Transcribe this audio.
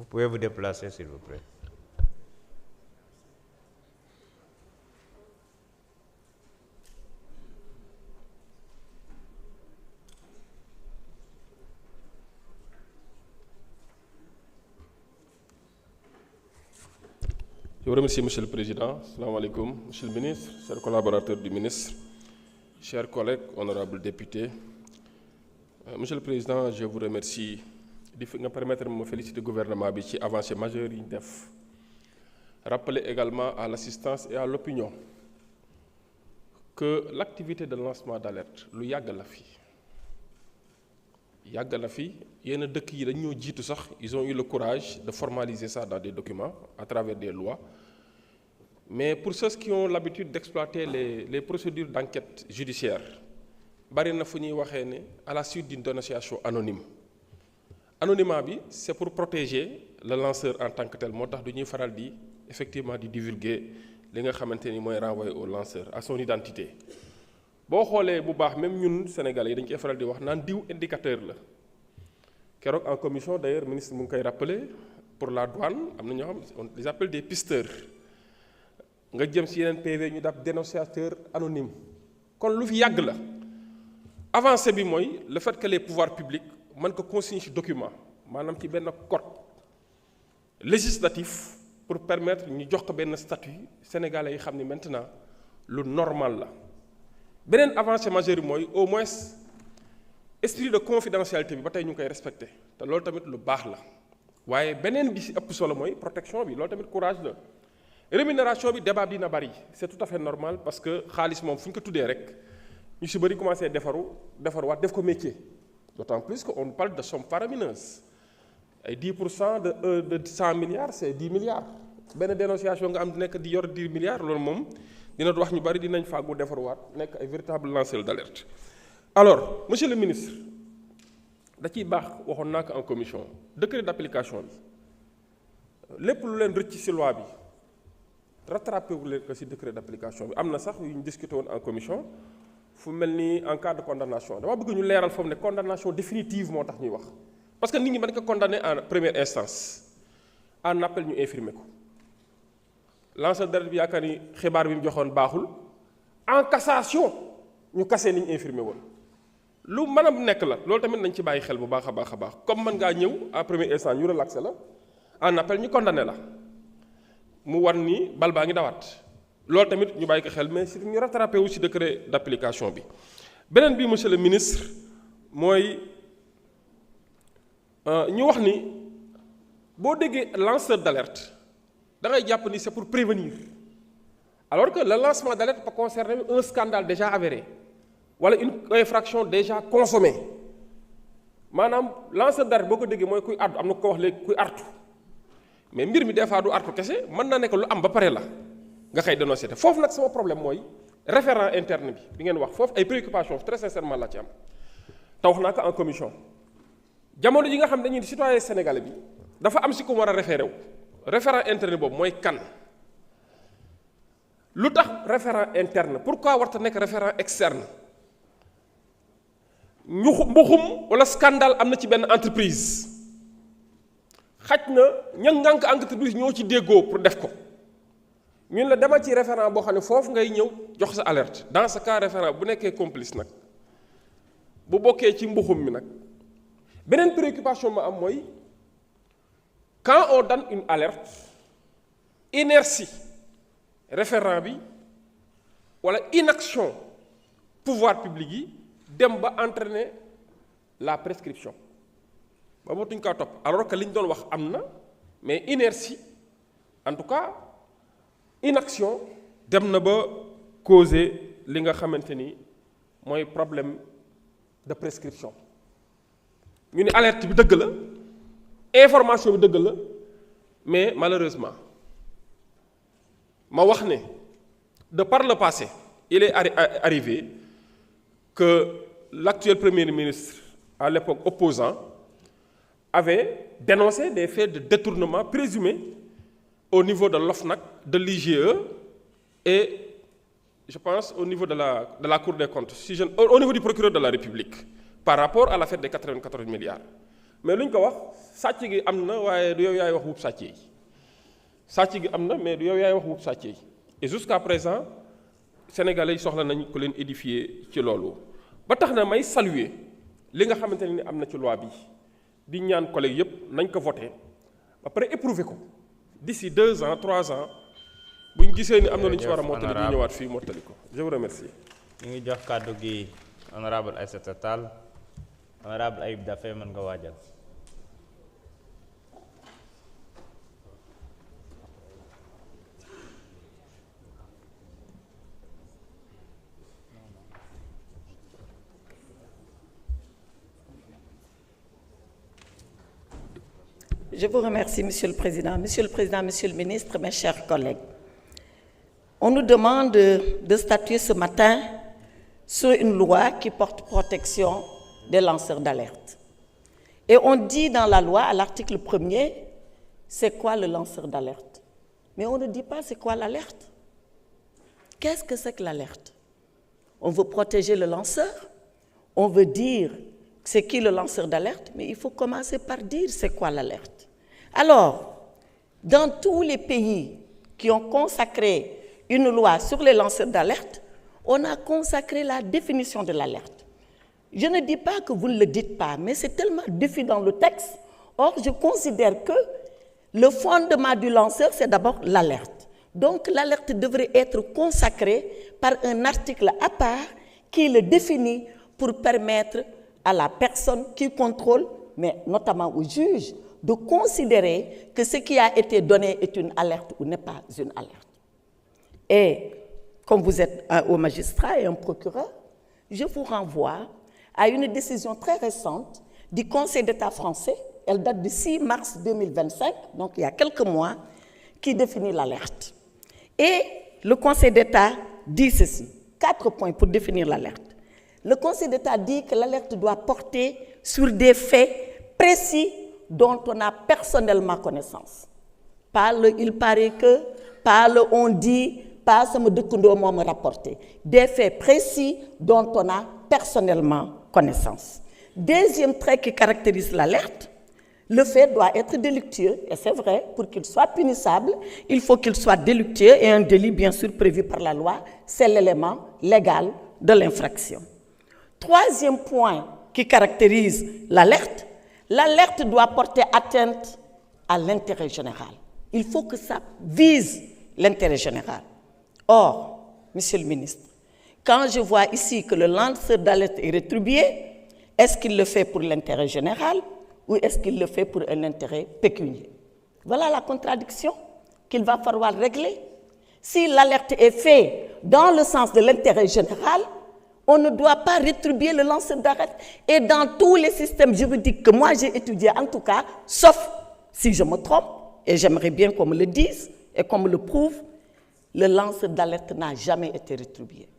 Vous pouvez vous déplacer, s'il vous plaît. Je vous remercie, Monsieur le Président. Salam alaikum, Monsieur le Ministre, chers collaborateurs du ministre, chers collègues, honorables députés. Monsieur le Président, je vous remercie de me permettre de me féliciter du gouvernement bi ci avancée majeure yi ñu def. Rappeler également à l'assistance et à l'opinion que l'activité de lancement d'alerte lu yàgg la fi. Yàgg na fi yenn dëkk yi dañ ñoo jiitu sax ils ont eu le courage de formaliser ça dans des documents à travers des lois. Mais pour ceux qui ont l'habitude d'exploiter les procédures d'enquête judiciaire bari na fu ñuy waxee ne à la suite d'une dénonciation anonyme. Anonymat bi c'est pour protéger le lanceur en tant que tel moo tax du ñuy faral di effectivement di divulguer li nga xamante ni mooy renvoyer au lanceur à son identité. boo xoolee bu baax même ñun Sénégalais yi dañ koy faral di wax naan diw indicateur la keroog en commission d'ailleurs ministre mu ngi koy rappeler pour la douane am na ñoo xam on les appelle des pisteurs nga jëm ci yeneen PV ñu daf dénonciateur anonyme kon lu fi yàgg la avancée bi mooy le fait que les pouvoirs publics mën ko consigner ci document maanaam ci benn code législatif pour permettre ñu jox ko benn statut sénégalais yi xam ni maintenant lu normal la. beneen avancée majeure bi mooy au moins esprit de confidentialité bi ba tey ñu ngi koy respecté te loolu tamit lu baax la waaye beneen bi ci ëpp solo mooy protection bi loolu tamit courage la. rémunération bi débat dina bari c'est tout à fait normal parce que xaalis moom fu ñu ko tuddee rek ñu ci bari commencé defaruwaat def ko métier d'autant plus que on parle de sommes faramineuses ay 10% de 100 milliards c'est 10 milliards benn dénonciation nga am di nekk di yor 10 milliards loolu moom. dina wax ñu bari dinañ fàggu defarwaat nekk ay véritable lanceur d'alerte. Alors monsieur le ministre da ciy baax waxoon naa ko en commission décret d'application bi lépp lu leen rëcc ci loi bi rattrapé wu leen ko ci décret d'application bi am na sax yu ñu discuté woon en commission fu mel ni en cas de condamnation dama bëgg ñu leeral foofu ne condamnation définitive moo tax ñuy wax parce que nit ñi mën ko condamner en première instance en appel ñu infirmer ko. lanceur d'alerte bi yaakaar ni xibaar bi mu joxoon baaxul en cassation ñu casser ni ñu infirmé woon lu mën a nekk la loolu tamit nañ ci bàyyi xel bu baax a baax a baax comme mën ngaa ñëw en premier instant ñu relaxé la en appel ñu condamné la mu war ni bal baa ngi dawaat loolu tamit ñu bàyyi ko xel mais surtout ñu rattrapé wu ci décret d'application bi. beneen bi monsieur le ministre mooy ñu wax ni boo déggee lanceur d'alerte. da ngay jàpp ni c'est pour prévenir alors que le lancement d'alerte peut concerner un scandale déjà avéré wala une infraction déjà consommée maanaam lanceur d'alerte boo ko déggee mooy kuy artu am na ko wax léegi kuy artu mais mbir mi des fois du artu kese mën na nekk lu am ba pare la nga xëy dénoncer te foofu nag sama problème mooy référent interne bi ngeen wax foofu ay préoccupations très sincèrement la ci am te wax naa ko en commission jamono ji nga xam dañuy citoyen sénégalais bi dafa am si ko war a référé wu. référent interne boobu mooy kan lu tax référent interne pourquoi warta nekk référent externe ñu mbuxum wala scandale am na ci benn entreprise xaj na ña ngànk entreprise ñoo ci déggoo pour def ko ñun la demal ci référent boo xam ne foofu ngay ñëw jox sa alerte dans ce cas référent bu nekkee complice nag bu bokkee ci mbuxum mi nag beneen préoccupation ma am mooy quand on donne une alerte inertie référent bi wala inaction pouvoir public yi dem ba entraîner la prescription ba mootuñ kaa topp alors que li ñu doon wax am na mais inertie en tout cas inaction dem na ba causer li nga xamante ni mooy problème de prescription ñu ne alerte bi dëgg la information bi dëgg la mais malheureusement ma wax ne de par le passé il est arrivé que l'actuel premier ministre à l'époque opposant avait dénoncé des faits de détournement présumés au niveau de l'OFNAC, de l'IGE et je pense au niveau de la Cour des comptes, au niveau du procureur de la République par rapport à l'affaire des 94 milliards. mais lu ñu ko wax sàcc gi am na waaye du yow yaay wax wub sàcc yi sàcc gi am na mais du yow yaay wax wub sàcc yi et jusqu'à présent sénégalais yi soxla nañ ko leen édifier ci loolu ba tax na may saluer li nga xamante ne ni am na ci loi bi di ñaan collègues yépp nañ ko voté ba pare éprouver ko d'ici 2 ans 3 ans bu ñu gisee ni am na lu ñu ci war a mottali ñu ñëwaat fii mottali ko je vous remercie. ñu ngi jox kàddu gi honorable Aïssata Tall honorable Ayib Daffé mën nga waajal. Je vous remercie, Monsieur le Président, Monsieur le Ministre, mes chers collègues. On nous demande de statuer ce matin sur une loi qui porte protection des lanceurs d'alerte. Et on dit dans la loi, à l'article 1er, c'est quoi le lanceur d'alerte? Mais on ne dit pas c'est quoi l'alerte. Qu'est-ce que c'est que l'alerte? On veut protéger le lanceur, on veut dire c'est qui le lanceur d'alerte, mais il faut commencer par dire c'est quoi l'alerte. Alors, dans tous les pays qui ont consacré une loi sur les lanceurs d'alerte, on a consacré la définition de l'alerte. Je ne dis pas que vous ne le dites pas, mais c'est tellement défini dans le texte. Or, je considère que le fondement du lanceur, c'est d'abord l'alerte. Donc, l'alerte devrait être consacrée par un article à part qui le définit pour permettre à la personne qui contrôle, mais notamment au juge, de considérer que ce qui a été donné est une alerte ou n'est pas une alerte. Et comme vous êtes un haut magistrat et un procureur, je vous renvoie à une décision très récente du Conseil d'État français, elle date du 6 mars 2025, donc il y a quelques mois, qui définit l'alerte. Et le Conseil d'État dit ceci, 4 points pour définir l'alerte. Le Conseil d'État dit que l'alerte doit porter sur des faits précis dont on a personnellement connaissance. Pas le il paraît que, pas le on dit, pas ce que me rapporté. Des faits précis dont on a personnellement connaissance. Deuxième trait qui caractérise l'alerte, le fait doit être délictueux, et c'est vrai, pour qu'il soit punissable, il faut qu'il soit délictueux et un délit bien sûr prévu par la loi, c'est l'élément légal de l'infraction. Troisième point qui caractérise l'alerte, l'alerte doit porter atteinte à l'intérêt général. Il faut que ça vise l'intérêt général. Or, Monsieur le Ministre, quand je vois ici que le lanceur d'alerte est rétribué, est-ce qu'il le fait pour l'intérêt général ou est-ce qu'il le fait pour un intérêt pécuniaire? Voilà la contradiction qu'il va falloir régler. Si l'alerte est faite dans le sens de l'intérêt général, on ne doit pas rétribuer le lanceur d'alerte. Et dans tous les systèmes juridiques que moi j'ai étudiés, en tout cas, sauf si je me trompe, et j'aimerais bien qu'on me le dise et qu'on me le prouve, le lanceur d'alerte n'a jamais été rétribué.